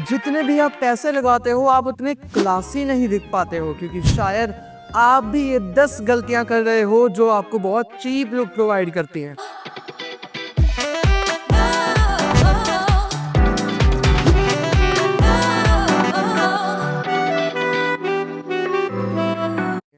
जितने भी आप पैसे लगाते हो आप उतने क्लासी नहीं दिख पाते हो, क्योंकि शायद आप भी ये 10 गलतियां कर रहे हो जो आपको बहुत चीप लुक प्रोवाइड करती हैं।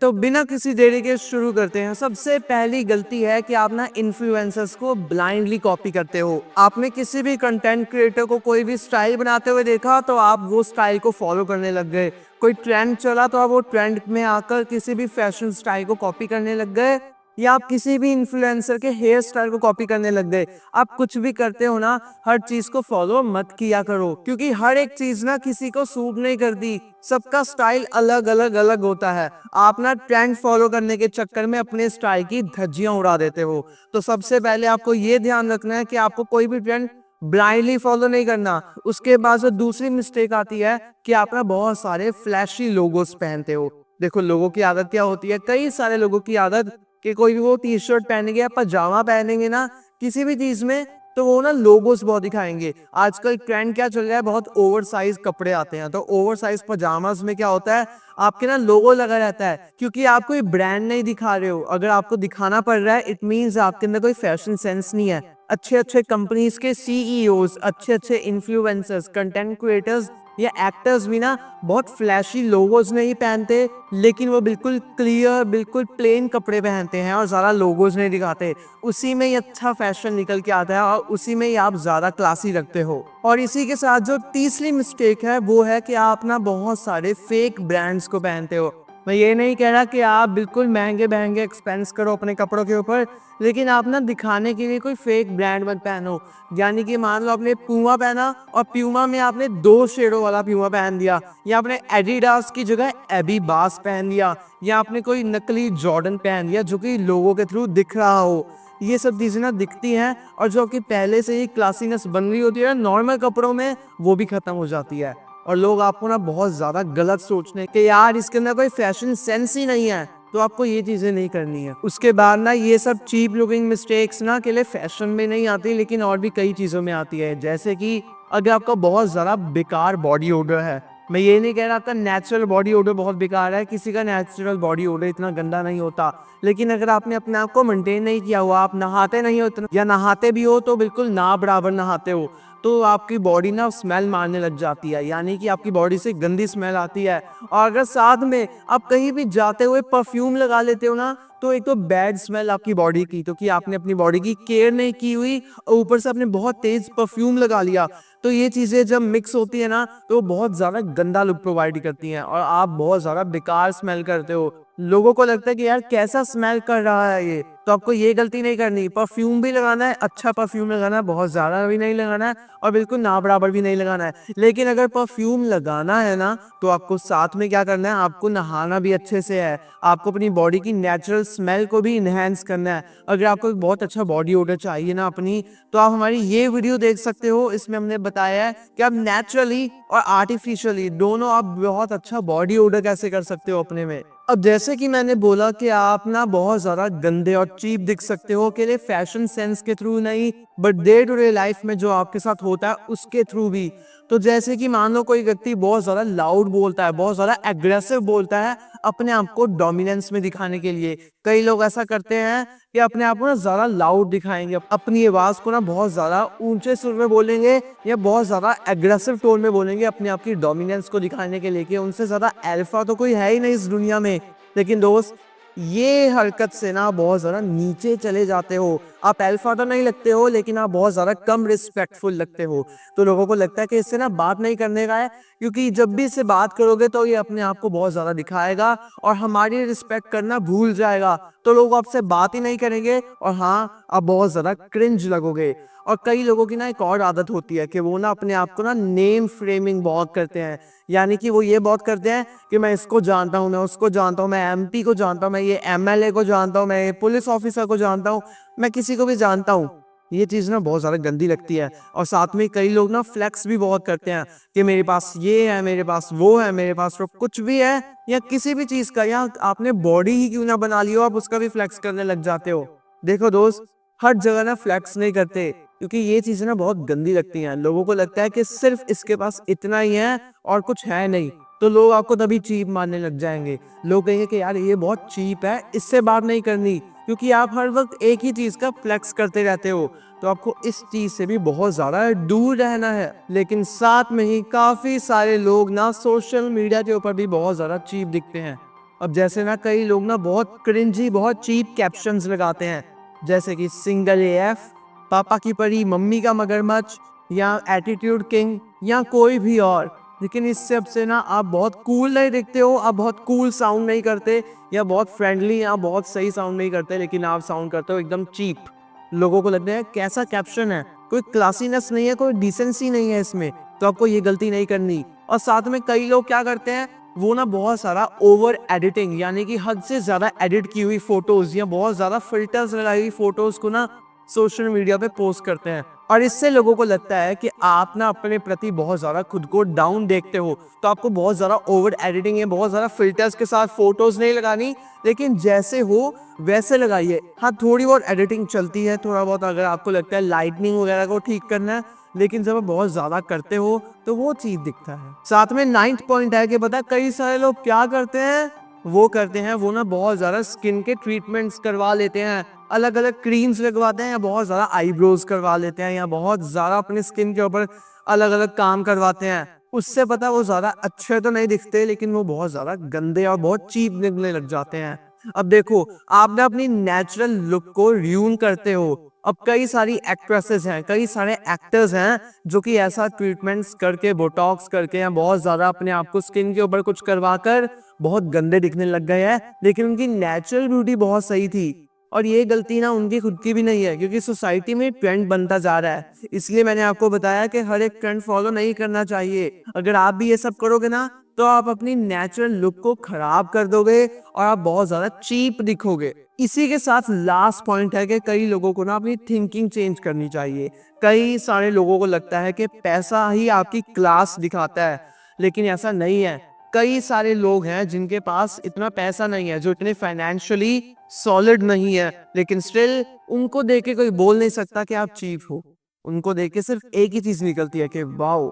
तो बिना किसी देरी के शुरू करते हैं। सबसे पहली गलती है कि आप ना इन्फ्लुएंसर्स को ब्लाइंडली कॉपी करते हो। आपने किसी भी कंटेंट क्रिएटर को कोई भी स्टाइल बनाते हुए देखा तो आप वो स्टाइल को फॉलो करने लग गए। कोई ट्रेंड चला तो आप वो ट्रेंड में आकर किसी भी फैशन स्टाइल को कॉपी करने लग गए, या आप किसी भी इन्फ्लुएंसर के हेयर स्टाइल को कॉपी करने लग गए। आप कुछ भी करते हो ना, हर चीज को फॉलो मत किया करो, क्योंकि हर एक चीज ना किसी को सूट नहीं करती। सबका स्टाइल अलग अलग अलग होता है। आप ना ट्रेंड फॉलो करने के चक्कर में अपने स्टाइल की धज्जियां उड़ा देते हो। तो सबसे पहले आपको ये ध्यान रखना है कि आपको कोई भी ट्रेंड ब्लाइंडली फॉलो नहीं करना। उसके बाद जो दूसरी मिस्टेक आती है कि आप ना बहुत सारे फ्लैशी लोगोस पहनते हो। देखो, लोगों की आदत क्या होती है, कई सारे लोगों की आदत कि कोई भी वो टी शर्ट पहनेंगे या पजामा पहनेंगे ना किसी भी चीज में, तो वो ना लोगोस बहुत दिखाएंगे। आजकल ट्रेंड क्या चल रहा है, बहुत ओवर साइज कपड़े आते हैं। तो ओवर साइज पजामास में क्या होता है, आपके ना लोगो लगा रहता है, क्योंकि आप कोई ब्रांड नहीं दिखा रहे हो। अगर आपको दिखाना पड़ रहा है, इट मीन्स आपके अंदर कोई फैशन सेंस नहीं है। अच्छे अच्छे कंपनीज के सीईओज, अच्छे अच्छे इन्फ्लुएंसर्स, कंटेंट क्रिएटर्स या एक्टर्स भी ना बहुत फ्लैशी लोगोज नहीं पहनते, लेकिन वो बिल्कुल क्लियर, बिल्कुल प्लेन कपड़े पहनते हैं और ज़्यादा लोगोज नहीं दिखाते। उसी में ही अच्छा फैशन निकल के आता है और उसी में ही आप ज़्यादा क्लासी रखते हो। और इसी के साथ जो तीसरी मिस्टेक है वो है कि आप ना बहुत सारे फेक ब्रांड्स को पहनते हो। मैं ये नहीं कह रहा कि आप बिल्कुल महंगे महंगे एक्सपेंस करो अपने कपड़ों के ऊपर, लेकिन आप ना दिखाने के लिए कोई फेक ब्रांड मत पहनो। यानी कि मान लो आपने प्यूमा पहना और प्यूमा में आपने 2 शेडों वाला प्यूमा पहन दिया, या आपने एडिडास की जगह एबीबास पहन लिया, या आपने कोई नकली जॉर्डन पहन लिया जो कि लोगों के थ्रू दिख रहा हो। ये सब चीज़ें ना दिखती हैं, और जो कि पहले से ही क्लासीनेस बन रही होती है नॉर्मल कपड़ों में, वो भी खत्म हो जाती है। और लोग आपको ना बहुत ज़्यादा गलत सोचने कि यार इसके अंदर कोई फैशन सेंस ही नहीं है, तो आपको ये चीज़ें नहीं करनी है। उसके बाद ना ये सब चीप लुकिंग मिस्टेक्स ना के लिए फैशन में नहीं आती, लेकिन और भी कई चीज़ों में आती है। जैसे कि अगर आपका बहुत ज़्यादा बेकार बॉडी ओडर है, मैं ये नहीं कह रहा आपका नेचुरल बॉडी ओडर बहुत बेकार है, किसी का नेचुरल बॉडी ओडर इतना गंदा नहीं होता, लेकिन अगर आपने अपने आप को मेंटेन नहीं किया हुआ, आप नहाते नहीं हो इतना, या नहाते भी हो तो बिल्कुल ना बराबर नहाते हो, तो आपकी बॉडी ना स्मेल मारने लग जाती है। यानी कि आपकी बॉडी से गंदी स्मेल आती है। और अगर साथ में आप कहीं भी जाते हुए परफ्यूम लगा लेते हो ना, तो एक तो बैड स्मेल आपकी बॉडी की, तो कि आपने अपनी बॉडी की केयर नहीं की हुई, और ऊपर से आपने बहुत तेज परफ्यूम लगा लिया। तो ये चीज़ें जब मिक्स होती है ना, तो बहुत ज़्यादा गंदा लुक प्रोवाइड करती हैं और आप बहुत ज़्यादा बेकार स्मेल करते हो। लोगों को लगता है कि यार कैसा स्मेल कर रहा है ये, तो आपको ये गलती नहीं करनी। परफ्यूम भी लगाना है, अच्छा परफ्यूम लगाना है, बहुत ज़्यादा भी नहीं लगाना है और बिल्कुल ना बराबर भी नहीं लगाना है। लेकिन अगर परफ्यूम लगाना है ना, तो आपको साथ में क्या करना है, आपको नहाना भी अच्छे से है। आपको अपनी बॉडी की नेचुरल स्मेल को भी इन्हेंस करना है। अगर आपको बहुत अच्छा बॉडी ओडर चाहिए ना अपनी, तो आप हमारी ये वीडियो देख सकते हो। इसमें हमने बताया है कि आप नेचुरली और आर्टिफिशियली दोनों आप बहुत अच्छा बॉडी ओडर कैसे कर सकते हो अपने में। अब जैसे कि मैंने बोला कि आप ना बहुत ज़्यादा गंदे और चीप दिख सकते हो के लिए फैशन सेंस के थ्रू नहीं, but day to day life में जो आपके साथ होता है उसके थ्रू भी। तो जैसे कि मान लो कोई व्यक्ति बहुत ज़्यादा लाउड बोलता है, बहुत ज़्यादा एग्रेसिव बोलता है अपने आप को डोमिनेंस में दिखाने के लिए। कई लोग ऐसा करते हैं कि अपने आप को ना ज़्यादा लाउड दिखाएंगे, अपनी आवाज़ को ना बहुत ज़्यादा ऊंचे सुर में बोलेंगे या बहुत ज़्यादा एग्रेसिव टोन में बोलेंगे अपने आप की डोमिनेंस को दिखाने के लिए कि उनसे ज़्यादा अल्फा तो कोई है ही नहीं इस दुनिया में। लेकिन दोस्त, ये हरकत से ना बहुत ज़्यादा नीचे चले जाते हो। आप अल्फा तो नहीं लगते हो, लेकिन आप बहुत ज़्यादा कम रिस्पेक्टफुल लगते हो। तो लोगों को लगता है कि इससे ना बात नहीं करने का है, क्योंकि जब भी इससे बात करोगे तो ये अपने आप को बहुत ज़्यादा दिखाएगा और हमारी रिस्पेक्ट करना भूल जाएगा। तो लोग आपसे बात ही नहीं करेंगे और हाँ, आप बहुत ज़्यादा क्रिंज लगोगे। और कई लोगों की ना एक और आदत होती है कि वो ना अपने आप को ना नेम फ्रेमिंग बहुत करते हैं। यानी कि वो ये बहुत करते हैं कि मैं इसको जानता हूँ, मैं उसको जानता हूँ, मैं एमपी को जानता हूँ, मैं ये एमएलए को जानता हूँ, मैं ये पुलिस ऑफिसर को जानता हूँ, मैं किसी को भी जानता हूँ। ये चीज़ ना बहुत ज़्यादा गंदी लगती है। और साथ में कई लोग ना फ्लेक्स भी बहुत करते हैं कि मेरे पास ये है, मेरे पास वो है, मेरे पास तो कुछ भी है, या किसी भी चीज़ का, या आपने बॉडी ही क्यों ना बना ली हो, आप उसका भी फ्लेक्स करने लग जाते हो। देखो दोस्त, हर जगह ना फ्लेक्स नहीं करते। क्योंकि ये चीज़ें ना बहुत गंदी लगती हैं। लोगों को लगता है कि सिर्फ़ इसके पास इतना ही है और कुछ है नहीं, तो लोग आपको तभी चीप मानने लग जाएँगे। लोग कहेंगे कि यार ये बहुत चीप है, इससे बात नहीं करनी, क्योंकि आप हर वक़्त एक ही चीज़ का फ्लेक्स करते रहते हो, तो आपको इस चीज़ से भी बहुत ज़्यादा दूर रहना है। लेकिन साथ में ही काफ़ी सारे लोग ना सोशल मीडिया के ऊपर भी बहुत ज़्यादा चीप दिखते हैं। अब जैसे ना कई लोग ना बहुत क्रिंजी, बहुत चीप कैप्शंस लगाते हैं, जैसे कि सिंगल एएफ, पापा की परी, मम्मी का मगरमच्छ या एटीट्यूड किंग या कोई भी और। लेकिन इस सब से ना आप बहुत कूल नहीं दिखते हो, आप बहुत कूल साउंड नहीं करते या बहुत फ्रेंडली या बहुत सही साउंड नहीं करते, लेकिन आप साउंड करते हो एकदम चीप। लोगों को लगता है कैसा कैप्शन है, कोई क्लासीनेस नहीं है, कोई डिसेंसी नहीं है इसमें, तो आपको ये गलती नहीं करनी। और साथ में कई लोग क्या करते हैं, वो ना बहुत सारा ओवर एडिटिंग यानी कि हद से ज़्यादा एडिट की हुई फ़ोटोज़ या बहुत ज़्यादा फ़िल्टर्स लगाई हुई फ़ोटोज़ को ना सोशल मीडिया पे पोस्ट करते हैं, और इससे लोगों को लगता है कि आप ना अपने प्रति बहुत ज़्यादा खुद को डाउन देखते हो, तो आपको बहुत ज़्यादा ओवर एडिटिंग या बहुत ज़्यादा फ़िल्टर्स के साथ फ़ोटोज़ नहीं लगानी, लेकिन जैसे हो वैसे लगाइए। हाँ, थोड़ी बहुत एडिटिंग चलती है, थोड़ा बहुत अगर आपको लगता है लाइटनिंग वगैरह को ठीक करना है, लेकिन जब आप बहुत ज़्यादा करते हो तो वो चीज़ दिखता है। साथ में 9th पॉइंट है कि पता है कई सारे लोग क्या करते हैं, वो ना बहुत ज़्यादा स्किन के ट्रीटमेंट्स करवा लेते हैं, अलग-अलग क्रीम्स लगवाते हैं या बहुत ज़्यादा आईब्रोज करवा लेते हैं या बहुत ज़्यादा अपनी स्किन के ऊपर अलग-अलग काम करवाते हैं। उससे पता है वो ज़्यादा अच्छे तो नहीं दिखते, लेकिन वो बहुत ज़्यादा गंदे और बहुत चीप दिखने लग जाते हैं। अब देखो, आप ना अपनी नेचुरल लुक को र्यून करते हो। अब कई सारी एक्ट्रेसेस हैं, कई सारे एक्टर्स हैं जो कि ऐसा ट्रीटमेंट्स करके, बोटॉक्स करके या बहुत ज़्यादा अपने आप को स्किन के ऊपर कुछ करवाकर बहुत गंदे दिखने लग गए हैं, लेकिन उनकी नेचुरल ब्यूटी बहुत सही थी। और ये गलती ना उनकी खुद की भी नहीं है, क्योंकि सोसाइटी में ट्रेंड बनता जा रहा है। इसलिए मैंने आपको बताया कि हर एक ट्रेंड फॉलो नहीं करना चाहिए। अगर आप भी ये सब करोगे ना, तो आप अपनी नेचुरल लुक को खराब कर दोगे और आप बहुत ज़्यादा चीप दिखोगे। इसी के साथ लास्ट पॉइंट है कि कई लोगों को ना अपनी थिंकिंग चेंज करनी चाहिए। कई सारे लोगों को लगता है कि पैसा ही आपकी क्लास दिखाता है, लेकिन ऐसा नहीं है। कई सारे लोग हैं जिनके पास इतना पैसा नहीं है, जो इतने फाइनेंशियली सॉलिड नहीं है, लेकिन स्टिल उनको देख के कोई बोल नहीं सकता कि आप चीप हो। उनको देख के सिर्फ एक ही चीज़ निकलती है कि वाओ!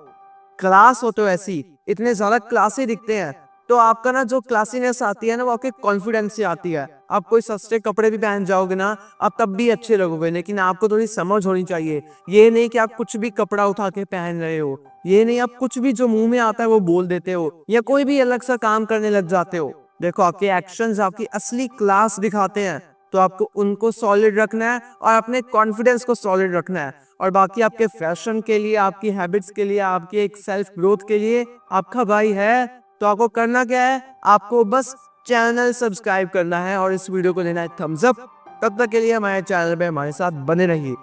क्लास हो तो ऐसी, इतने ज़्यादा क्लासी दिखते हैं। तो आपका ना जो क्लासीनेस आती है ना, वो आपके कॉन्फिडेंस से आती है। आप कोई सस्ते कपड़े भी पहन जाओगे ना, आप तब भी अच्छे लगोगे, लेकिन आपको थोड़ी समझ होनी चाहिए। ये नहीं कि आप कुछ भी कपड़ा उठा के पहन रहे हो, ये नहीं आप कुछ भी जो मुँह में आता है वो बोल देते हो या कोई भी अलग सा काम करने लग जाते हो। देखो, आपके एक्शंस आपकी असली क्लास दिखाते हैं, तो आपको उनको सॉलिड रखना है और अपने कॉन्फिडेंस को सॉलिड रखना है। और बाकी आपके फैशन के लिए, आपकी हैबिट्स के लिए, आपकी एक सेल्फ ग्रोथ के लिए आपका भाई है, तो आपको करना क्या है, आपको बस चैनल सब्सक्राइब करना है और इस वीडियो को देना है थम्स अप। तब तक के लिए हमारे चैनल पे हमारे साथ बने रहिए।